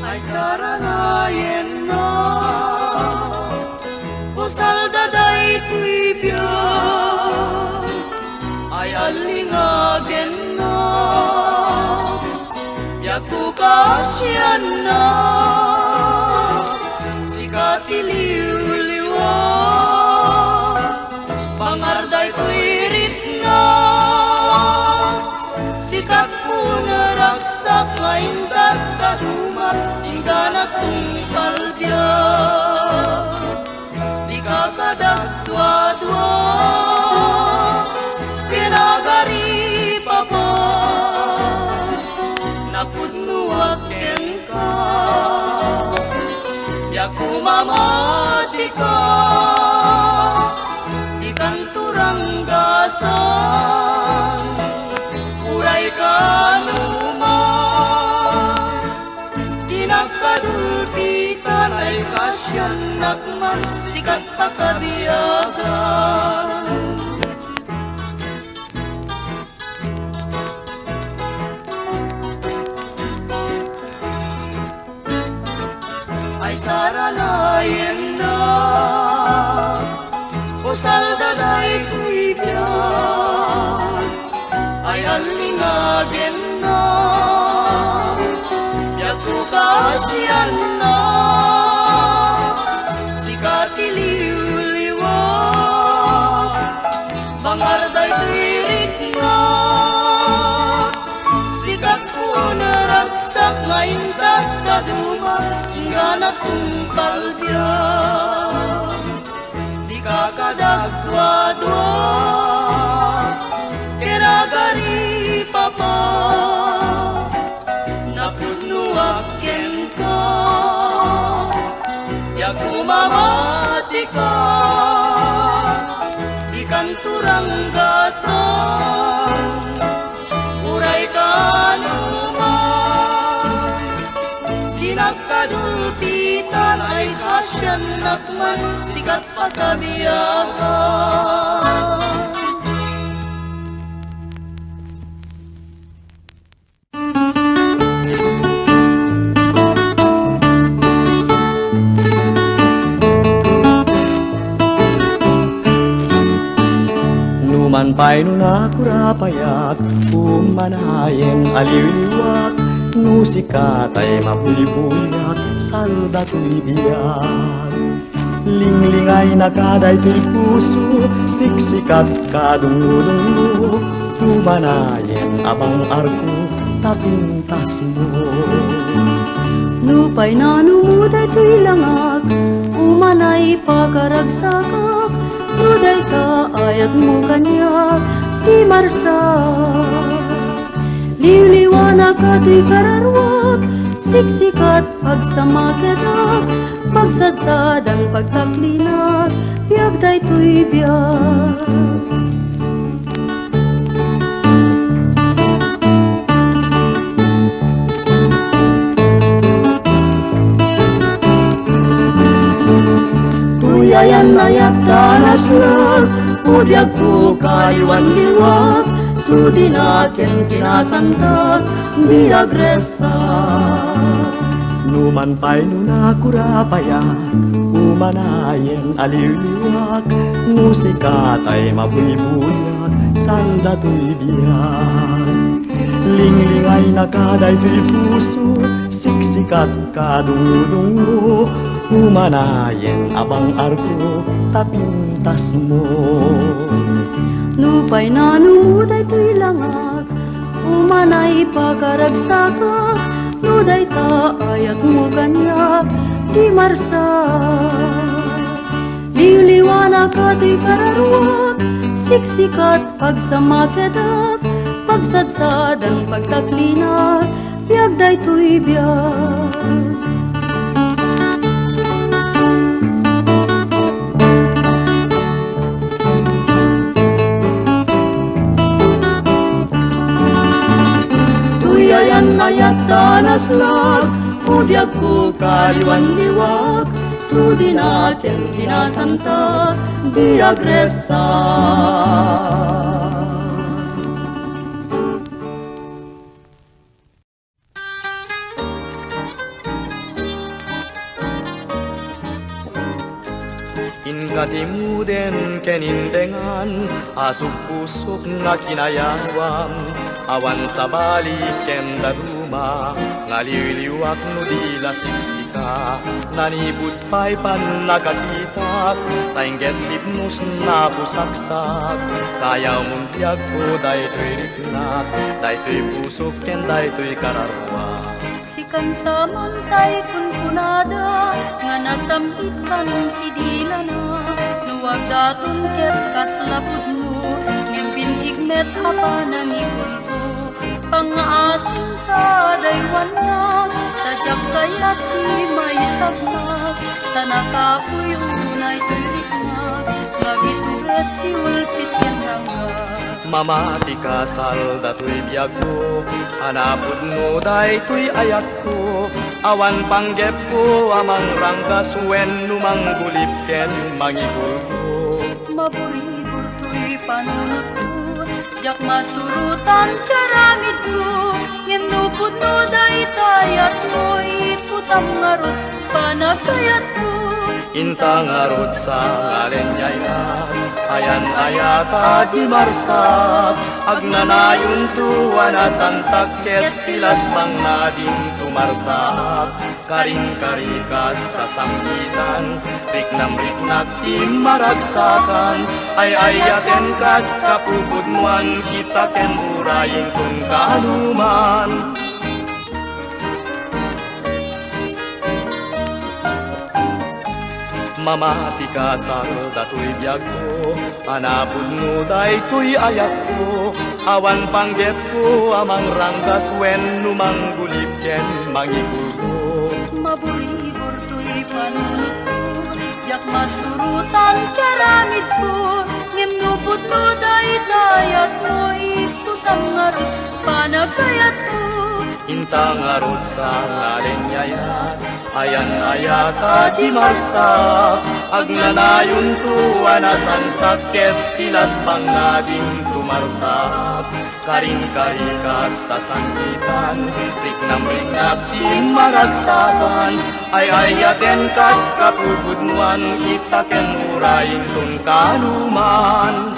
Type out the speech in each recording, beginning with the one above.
Ay saranayen na pusal daday tuibyan ay alingagen na yaku kasyan na sikatiliw-liwa pangarday tuirit na sikat mo naraksak ngayon dagdaduman ingganat tungkal biya di kakadagdwa-dwa pinagari papa napudnuaken ka yaku mamati ka di kanturanggasan uray kanuman dinagkadulpitan ay kasyan nakman sikat pakabiyagan ay saranayen na pusal daday tuibyan ay alingagen na yaku kasyan na sikatiliw-liwa bangarday tuirit na sikat po naraksak ngayon dagdaduma ingganat tungkal biya di kakadagdwa-dwa kiragari papa napudnuaken ka yaku mamati ka di kanturanggasan uray kanuman dinagkadulpitan ay kasyan nakman sikat pakabiyagan Numan pa'y nunakurapayak umanayen aliwliwak nusikat ay mapulibuyak salda to'y biyak linglingay nakaday to'y puso siksikat kadungudunglo umanayen abang arko tapintas mo Lupay na numuday to'y langak umanay pagkaragsakak nuday ka ayat mo kanya di marsak liwliwanag ka to'y kararwak siksikat pagsamaketak pagsadsadan pagtaklinat biyagday to'y biyag Tuyayan ayat danas lang udyag ko kayuan liwat sudinaken kinasantag biagresa numan pa'y nunakurapayak umanayen aliwliwak musikat ay mabuybuyak salda to'y biyak linglingay nakaday to'y puso siksikat kadungudungo umanayen abang arko tapintas mo Lupay na numuday to'y langak umanay pagkaragsakak nuday ta ayat mo kanya di marsak liwliwanag ka to'y kararwak siksikat pagsamaketak pagsadsadan pagtaklinat biyagday to'y biyag Tuyayan ayat danas lang udyag ko kayuan liwak sudinaken kinasanta biagresa nga timuden kenindengan asuk pusuk nga kinayawam awan sa balik ken daruma nga liwliwak no di lasiksika nanibut pay pan nakakita taingget lipnos na pusaksak kaya mumpiyag ko daytoy riknak daytoy pusuk ken daytoy kararwa Sikan sa mantay kun punada nga nasambit kan idila na nuwag datong ket kaslapud mo ngempin igmet apa nangipon ko pangaasin ka daywan na tajak kayat di may sabmak tanakapuyon ay tulik na ngabituret di ulpit yan hanggang mamati ka sal datoy biyag ko hanapod no daytoy ayat ko awan panggep ko amang ranggas wen numang gulip ken mangigul ko maburibur to'y panunod ko jak masurutan caramid ko ngem nuput no daytayat mo'y putam ngarot panagkayat ko intang arot sa ngalen yayat ayan ayata di marsak agnanayon tuwa na santak ket pilas bang nading tumarsak karing-karikas sa samgitan riknam-riknak di maragsakan ay ayaten kat kapupudmuan kita ken urayin kung kanuman mamati ka sal datoy biyag ko hanapod no daytoy ayat ko awan panggep ko amang ranggas wen numang gulip ken mangigul ko maburibur to'y panunod ko jak masurutan caramid ko ngem nuput no daytayat mo'y putam ngarot panagkayat ko intang arot sa ngalen yayat ayan ayata di marsak agnanayon tuwa na santak ket tilas pang nading tumarsak karing-karikas sa sangitan riknam-riknak di maragsakan ay ayaten kat kapupudmuan kita ken urayin kung kanuman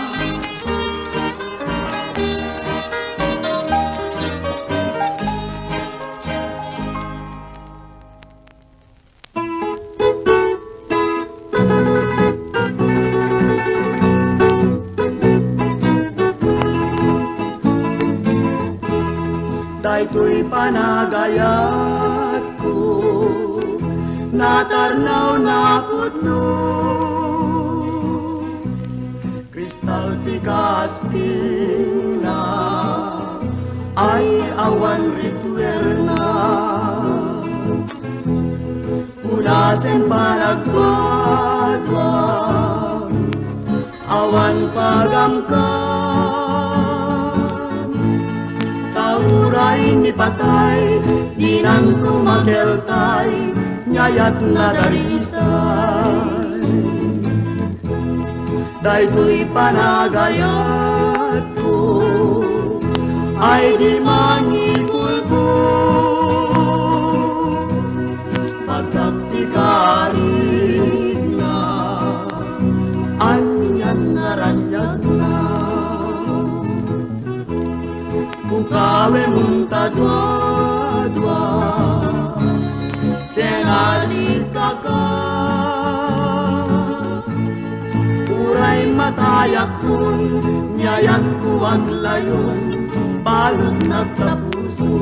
daytoy panagayat ko natarnaw na pudno kristal tikasting na ay awan rituerna punasen panagwadwa awan pagamkan uray ni patay, di nang kumakeltay, nyayat na darisay. Daytoy panagayat ko, ay di mangipulpo. Pagkaptikarit na, anyan na ranyag na. Bukawe munta dua-dua Tengalit ka Uray matayak kun Nyayat kuwag layon Balot nagtapuso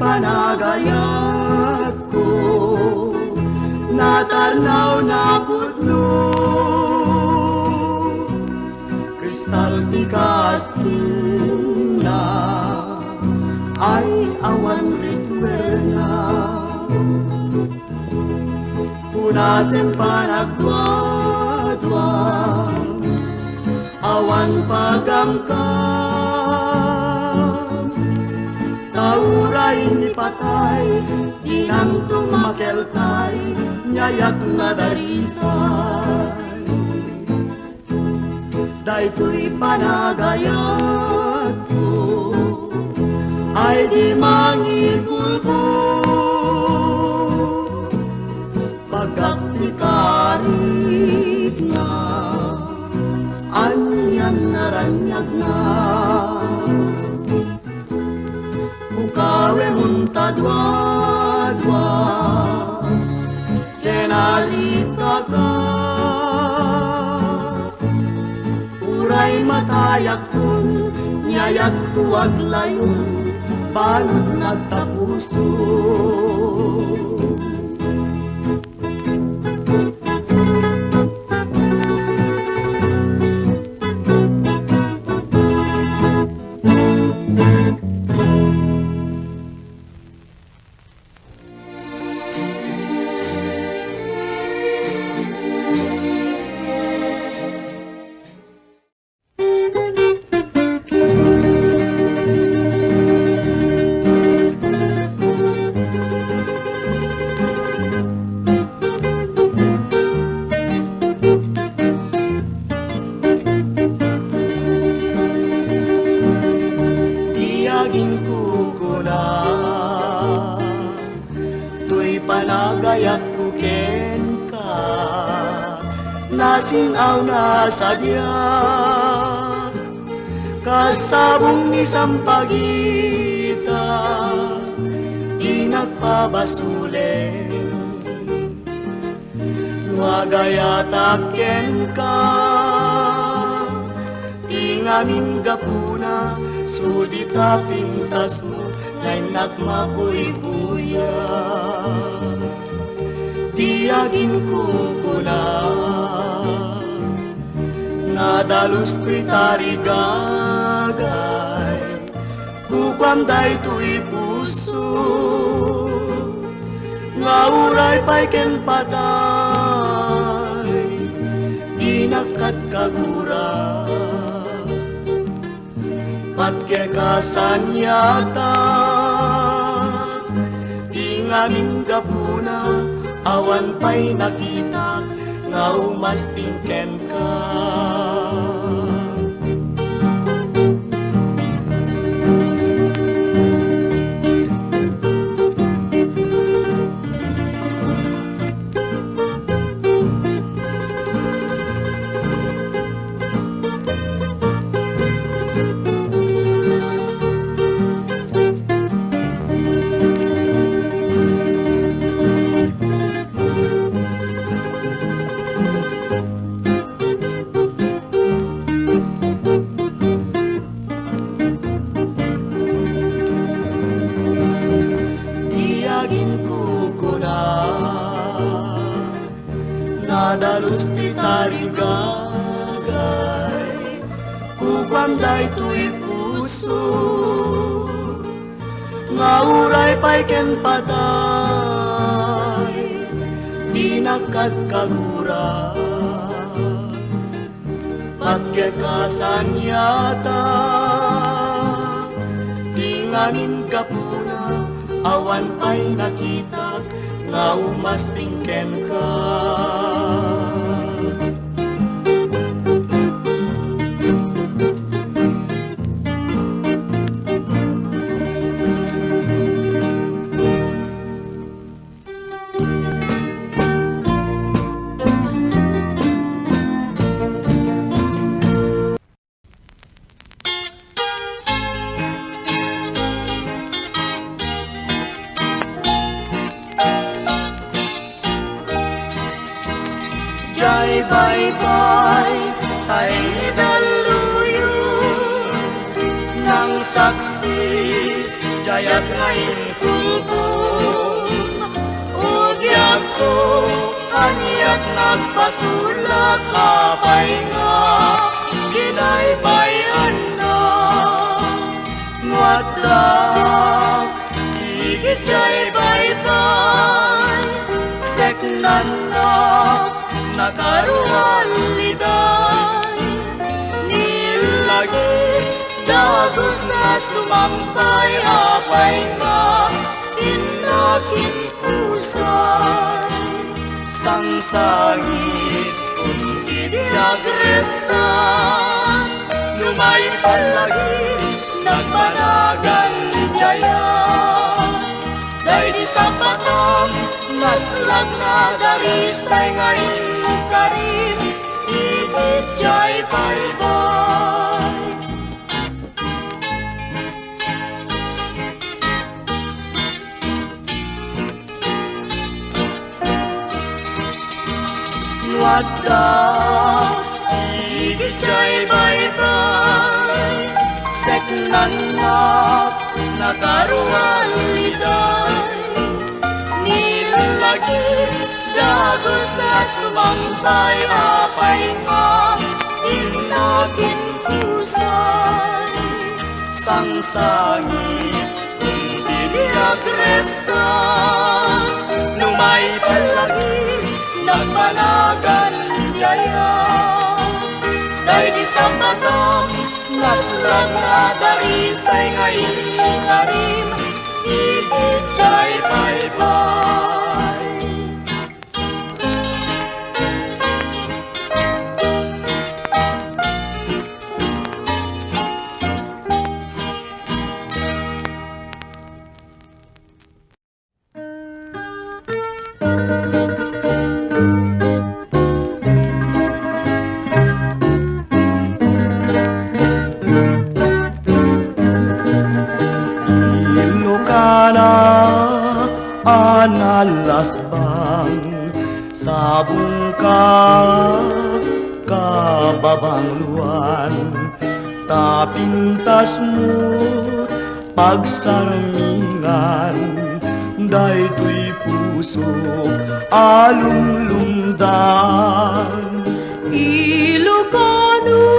panagayat ko natarnaw na pudno kristal tikasting na ay awan rituerna punasen panagwadwa awan pagamkan Tauray ni patay, di nang tumakeltay, nyayat na darisay. daytoy panagayat ko ay di mangipulbo pagkaktikarit na anyang naranyag na bukawe muntadwa-dwa tenalita ka uray matayak kun nyayat tuwag layon balot nagtapuso nasinaw na sadya kasabong isang pagita di nagpabasulen wagayataken ka di ngamin gapuna sudita pintas mo ngay nagmabuy-buya diagin kukuna nadalus to'y tarigagay kukwamday to'y puso ngauray pa'y ken patay inakat kagura patke kasanyata ingamin gapuna awan pa'y nakita nga umaspingken ka nadalus ti tarigagay kukwamday to'y puso ngauray pa'y ken patay di nagkagkagura patke kasanyata di ngamin kapuna awan pa'y nakita nga umaspingken ka Jai bye-bye, tayo daluyo ng saksi, jayat ngayon kulbo. Ugyag ko, kaniyak nagpasulak, apay nga, ginaybayan na. Ngwatak, igit jay bye-bye, seknan na, nakaruan liday nilagi dago sa sumampay apay nga inakin pusay sangsangit kung agresa lumay palagi nagmanagan jaya day di sapatam naslag na dari say ngayon karim ihit jay bye-bye wadda ihit jay bye-bye sek nanak nakaruan liday nilagi dago sa sumambay apay nga inakin pusay sangsangi hindi agresa numay palagi nagmanagan jaya day di sabatang naslang na dari say ngayon karim ihit jay bye-bye analasbang sabong ka kababang luwan tapintas mo pagsaramingan daytoy puso alumlumdan Ilocano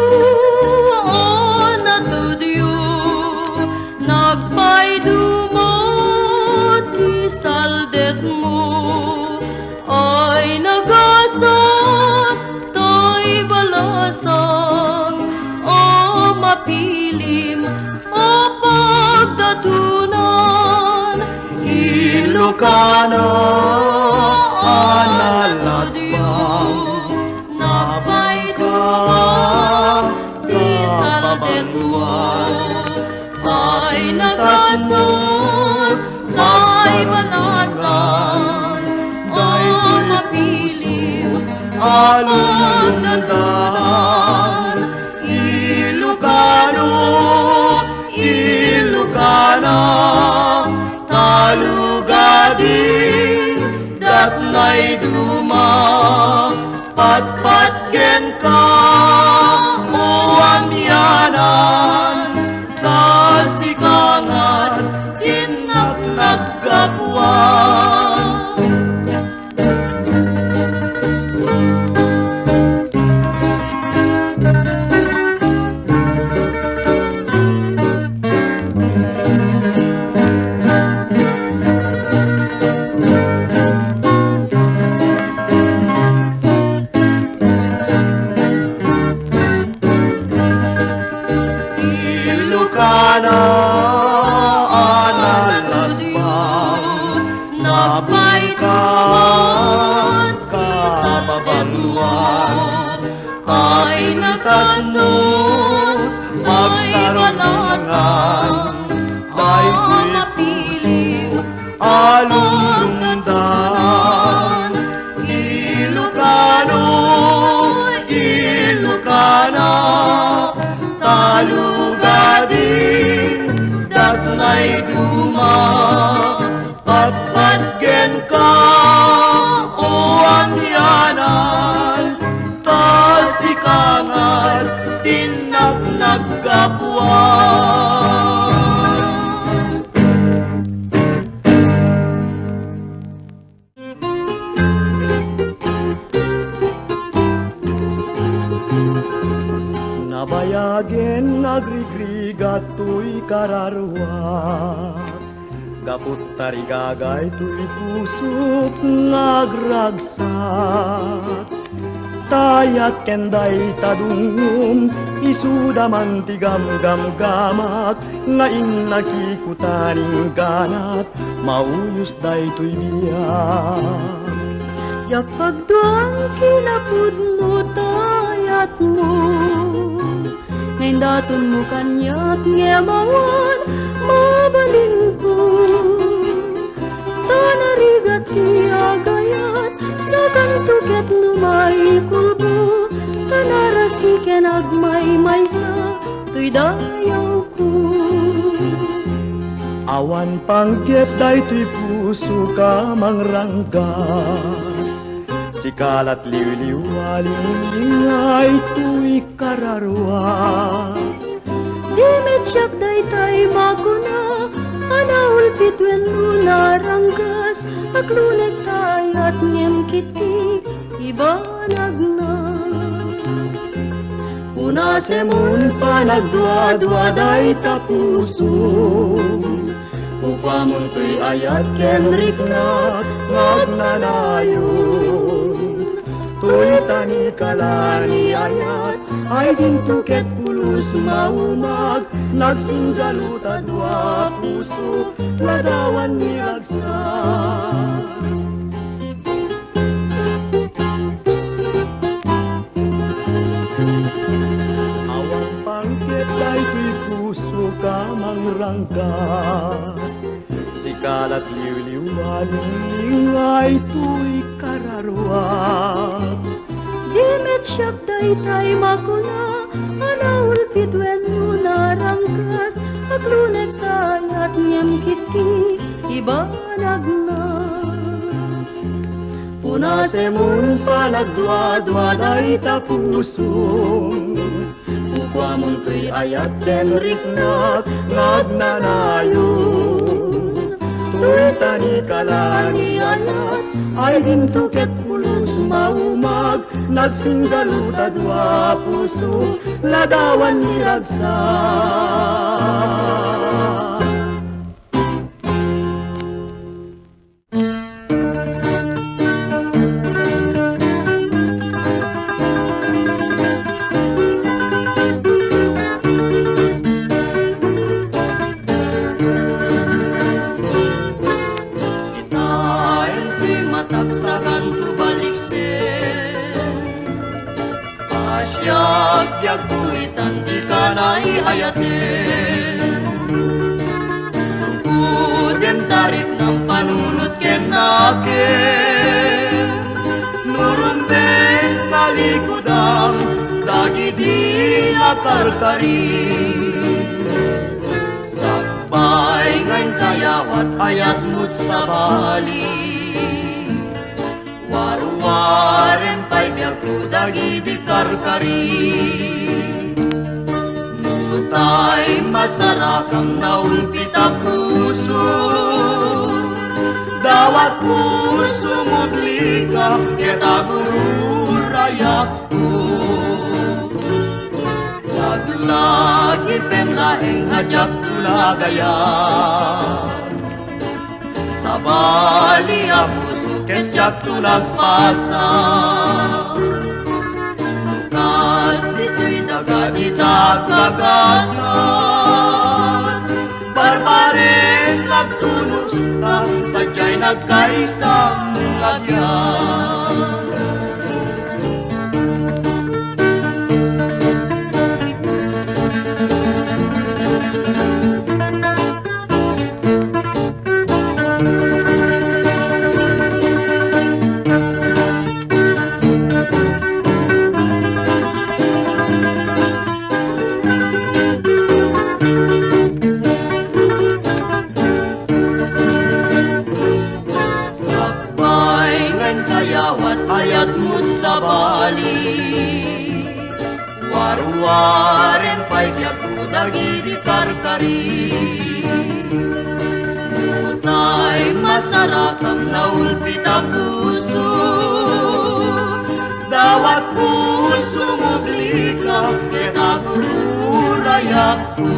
anatudyo nagpaydumot isaldet mo ay nagasat to'y balasan o mapilim o pagdatunan Ilocano analasbang napayduman isaldet mo ay nagasat to'y balasan o mapilim alumlumdan Ilocano, Ilocana talugadin datnay duma patpatken ka uamyanan kasikangan inaknagkapuan Ilocana analasbang napayduman kababaluan ay nagasnot magsarangan ay puso alumlumdan Ilocano, Ilocana talugadin datnay duma patpatgen ka uamyanan kasikangan tinaknagkapuan nabayagen nagrigrigat to'y kararwa gapot tarigagay to'y pusok nagragsak tayat kenday tadungum isudaman tigam-gam-gamak ngaing nakikutaning ganat mauyos day to'y biyak yapagduang kinapudnutan liwat mo. Ngayon daton mo kanya't ngemawan mabalin ko. Tanarigat tiagayat sa kantuket numay kulbo. Tanarasiken agmay maysa tuy dayaw ko. Awan pangkep daytoy puso ka mangranggas. Sikalat liwliw alingay tuy kararwa. Dimit siyak daytay makuna, anaul pitwen nuna ranggas. Aglunek tayat ngem kiti ibanag na. Una semun panagdua-dua day tapuso. Upamon tuy ayat kenrik na nagnanayon. Tuy tani kalani ayat ay dintuket pulus maumag. Nagsinggaluta dua puso ladawan nilagsak. Daytoy puso ka mangrangkas. Sikalat liwliw alingay tuy kararwa. Dimit siyak daytay makuna, anaul pitwen nuna ranggas. Aglunek tayat ngem kiti ibanag na. Puna semun panagdua-dua day tapuso. Upamon tuy ayat kenrik na nagnanayon. Tuy tani kalani ayat ay dintuket pulus maumag. Nagsinggaluta dua puso ladawan niragsak. Asyag kuitan di kanay ayatin. Tungkudem tarip ng panunot ken nakin. Nurumbeng kalikudam dagi di akarkarin. Sakbay ngayon kayawat ayat mo't sa bali. Waru-waren pa'y biyak ko dagi di karkari. Nutay masarakang naulpita puso. Dawat puso mublika kita gururayak ko. Laglagi penlaeng ajak tulagayan. Sabali ako kenjak tulagpasa. Tukas dito'y daga itagagasan. Barbaring nagtulusta, sadya'y nagkaisang lagyan. Ayat mo't sa bali. Waru-waren pa'y biyak ko dagi di karkari. Nutay masarakang naulpita puso. Dawat puso mublika kita gururayak ko.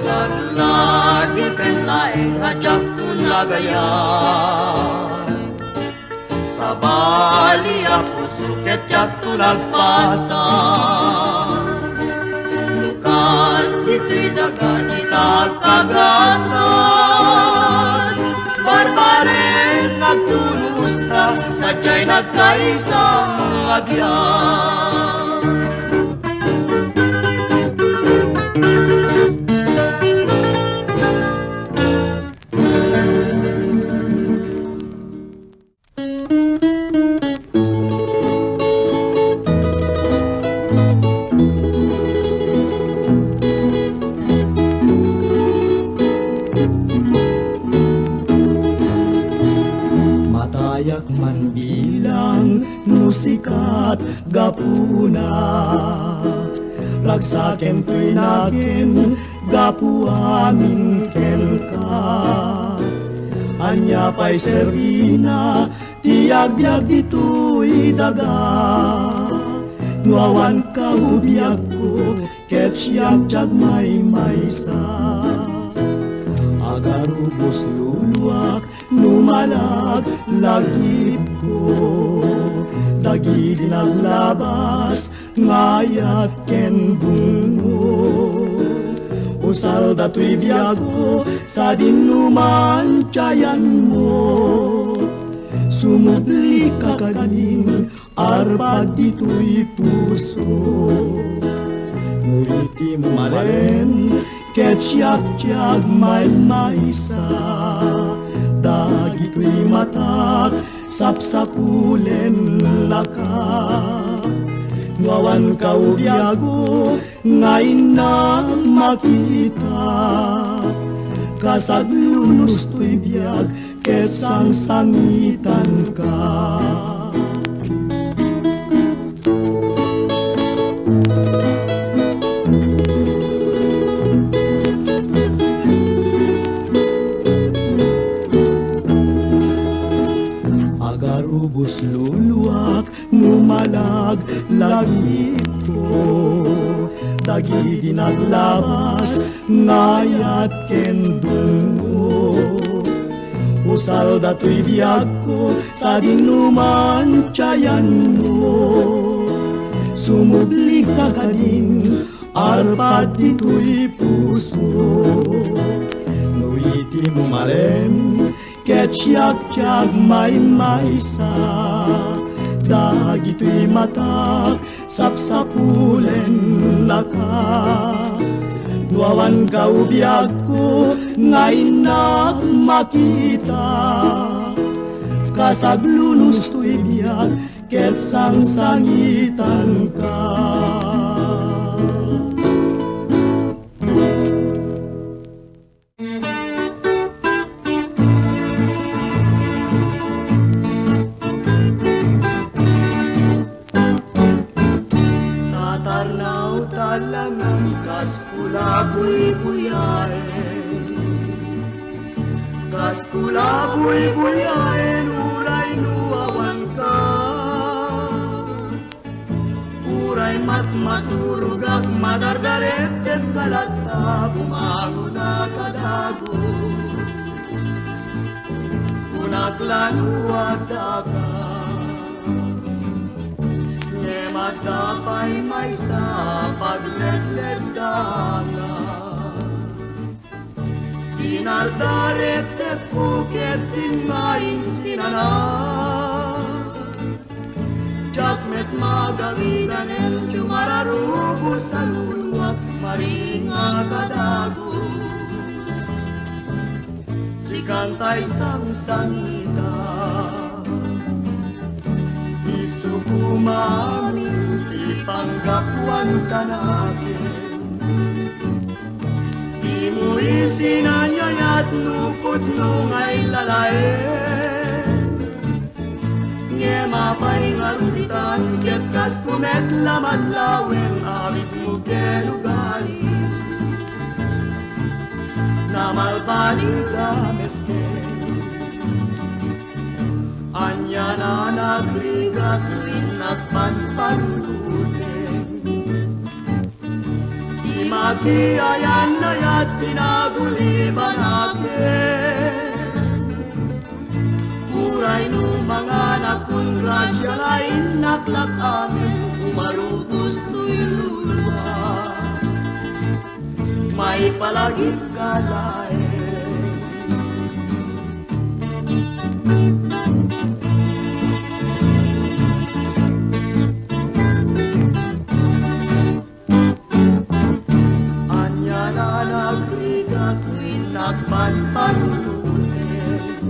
Laglagi penlaeng ajak tulagayan. Sabali ako suket jak tulagpasan. Lukas dito'y dagan itagkagasan. Barbaren nagtulusta, sadya'y nagkaisang agyan. Matayak man bilang musikat gapuna, ragsaken to'y nagin gapu amin ken ka. Anya pa'y servina tiagbiag dito'y daga, nuawan ka ubiag ko ket siyak jagmay maysa. Agarubos luluak numalag lagip ko, dagi naglabas ngayat ken dungo. Usal dato'y biyago sa dinuman tiyan mo, sumubli ka kanin arpad dito'y puso. Nuiti mo malen ket siyak may maysa, dagito'y matak sapsapulen laka. Ngawan ka ubiago ngayon na makita, kasaglunos to'y biag ket sangsangitan ka. Agarubos luluak numalag lagip ko, dagi dinaglabas ngayat ken dungo. Usal dato'y biag ko sa dinuman tiyan mo, sumubli ka kanin arpad dito'y puso. Nuiti mo malem ket siyak may maysa, dagito'y matak sapsapulen laka. Nuawan ka ubiag ko ngayon na makita, kasaglunos to'y biag ket sangsangitan ka. Kaskula buy-buyain, uray nuawan ka. Uray matmaturugak madardaret ket kalata, bumango na kadagos. Kunaklanuag daga, ngematapay may sa pagledled daga. Dinardaret te puket timaing sinana, jakmet magawidan el cumararubo sa luluak maringa kadagos. Si kantay sang-sangita, isukumamin ipanggapuan kanagin. Di mo isinanyayat nupot nung ay lalae, nge mapay ngaruditan ket kas kumet lamadlawen awit mo kelugali. Namalbaligamet ke anya na nagrigat rin nagpanpanluten. Mati ayan na yat pinaguliban akin, uray no mga nakun grasya lain naklak amin, umarubos to'y luluwa, may palagip ka lain. nagpanpanunuten.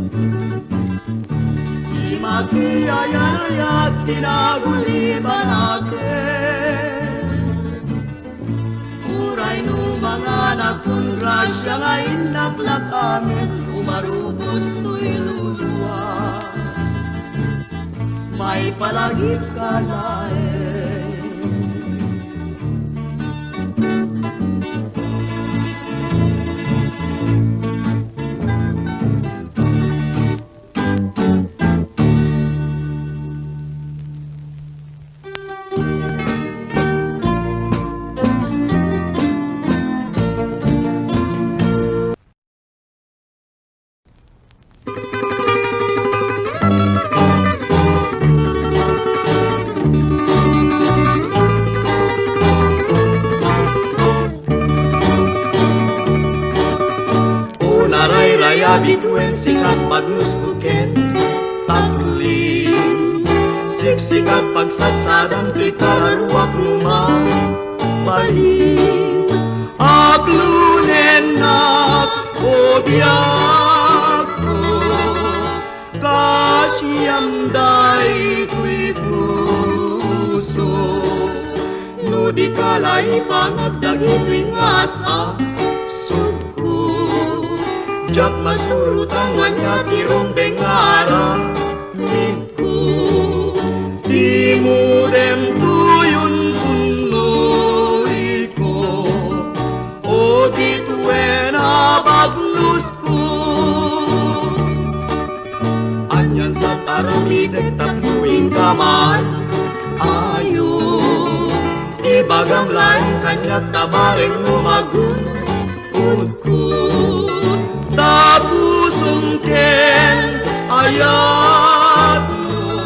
Di magkiyayarayat tinaguliban natin. Uray no mga nagkongrasya nga inaplak amin, umarubos to'y luluwa. May palagip ka lain. Bituin sikat pagnusnuken takling siksikat pagsatsadan ti kararuak lumang balik aglunenak o diyak ko kasiyamday ku'y puso no di kalay panagdagito'y ngas jak masurutan wanya tirong bengara mingko timudem tuyun punoy ko o dituena bagnus ko anyan sa taramideg tatluing kamay ayo ibagam lain kanyak tabareng lumagun ko tapusong ken ayat mo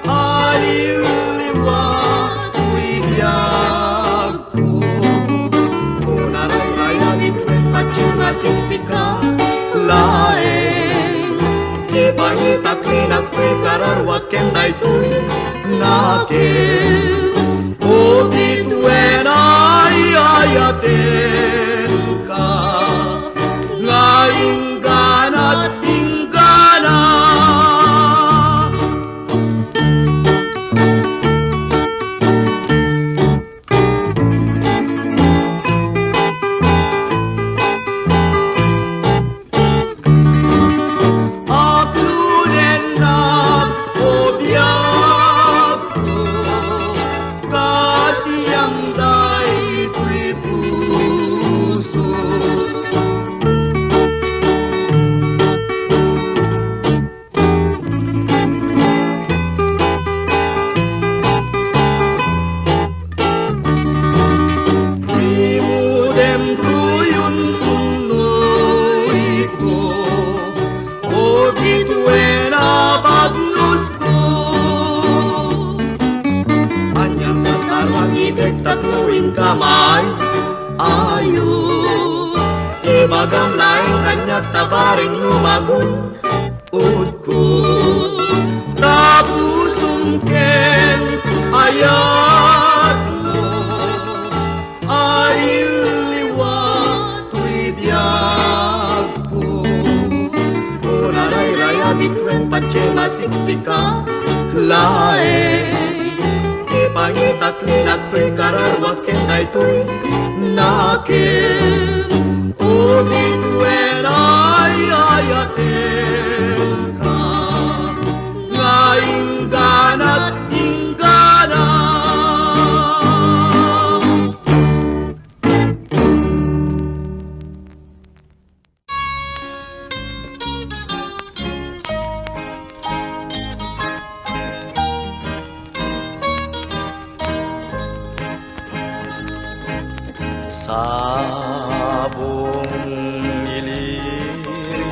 aliliwat uiyag ko unarang-rayang ituin pacing nga siksika laeng ibangitakli nagpo'y kararwat ken daytoy nakin o dituen ay ayaten ka ingana at ingana. Aglunen na o biyak ko kasiyang day ko'y puso. Tatluing kamay ayo ibagang laing kanyak tabaring lumagun ko tapusong ken ayat mo aliliwat tuy biyag ko unaray-raya bitwen patse masiksika laeng pangitakli nagto'y kararwak ken daytoy nakin o dituen ay ayaten ka nga ingganat inggana. Sabong ilirio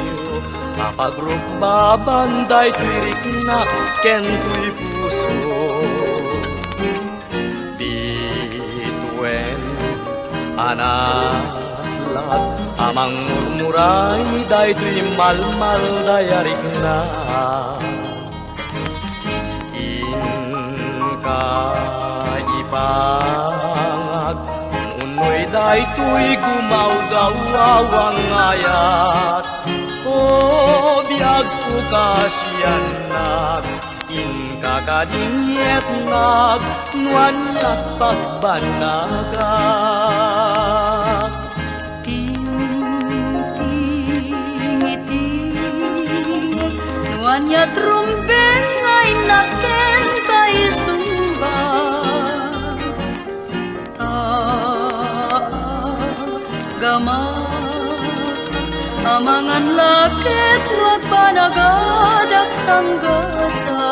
papagrukbabanday tuirik na ken tuy puso bituen anaslat amang murmuray day tuy malmal dayarik na inka ipangag unoy day tuy gumaw daw awang ayat. O biag ko kasiyan nag kakadinyet nag nuan at pagbanaga. Ting-ting-iting nuan ya trumpet ngay naken kay sumba. Gama amangan lakit nuag panagadak sanggasa.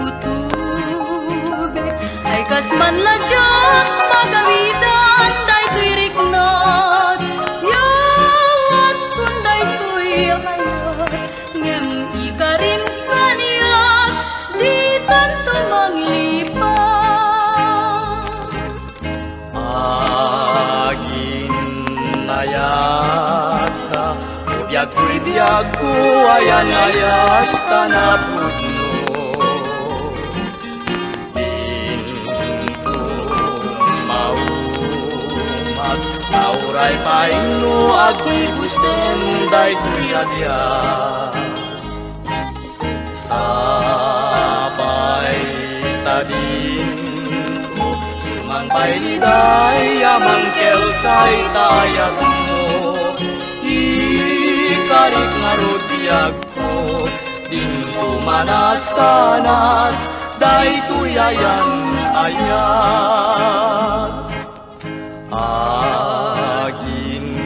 Utubek ay kasman ladyak magawidan day tuy riknat. Yawat kun day tuy ayat ngem ikarim kaniyak di tanto manglipat. Ayata, biag ko ayan ayata na pudno. Pinto maumat, auray paino ako'y gusten day kuyagya. Sapay tadin Mangpay liday amang kelkay tayag mo. Ikarik nga rodiyag ko dinto manasanas day tuyayan ayat. Agin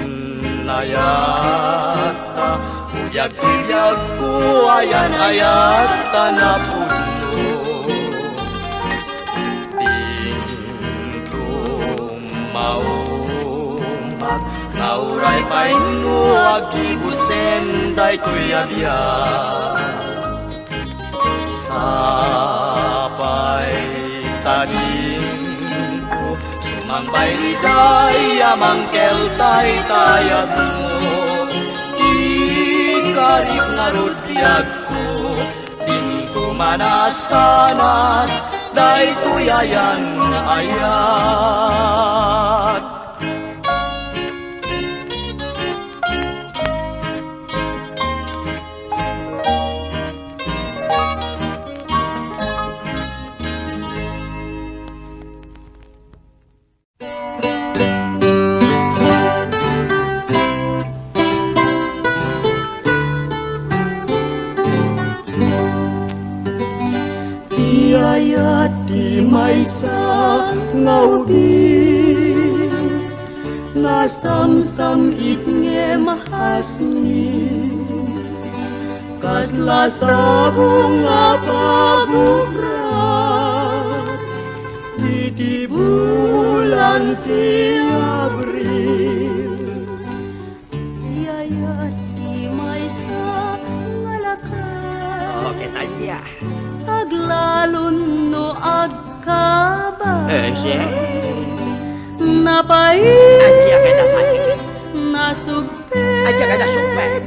ayata uyag-uyag ko ayan ayat tanapudno. Maumat nauray paino agibusen day kuyabya. Sapay tanin ko sumambay liday amang keltay tayag mo. Ikarik nga rodiyag ko dinto manasanas day tuyayan ayat. Ayat di maysa ngaubi nasamsam itnge mahasmi kasla sa bunga pabukrat di bulan ti Abril. Ayat di maysa ngalakas. Oke tanya. Aglalon no agkaba. Siya. Napait. Aja ka na mati. Nasugpet. Aja ka na sukpet.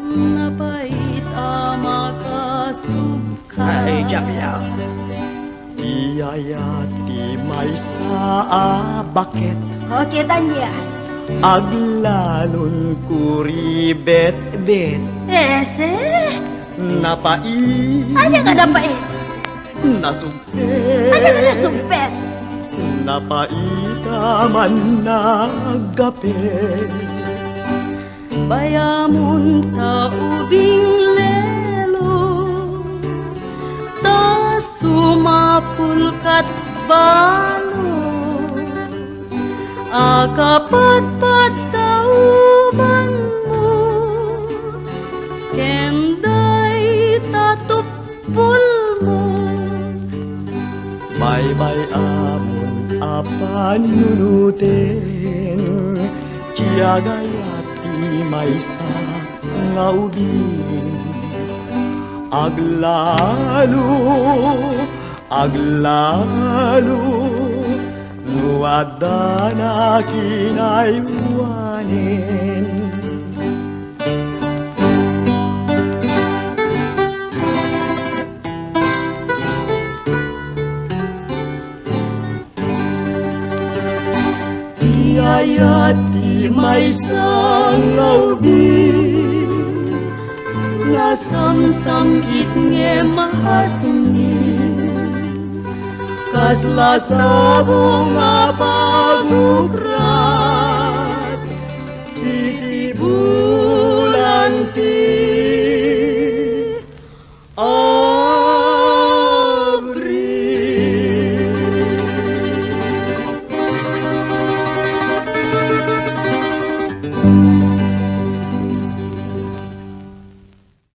Napait amakasubka. Ay, jamya. Iyayati may sa bakit Oke tanya. aglalon kuribet-bet Ese. napait Ano ka napait? nasugpet Ano ka nasugpet? napaitaman nagapet Bayamun ta ubing lelo ta sumapul kat balo akapat-pat tauban mo kenday tatupul mo Baybay amon apan nunutin Tiyagayati may sa ngaudin Aglalo Nuada na kinaywanin Kayat di may sangawbi Nasamsangkit nge mahasni Kasla sa bunga pagukrat Titibun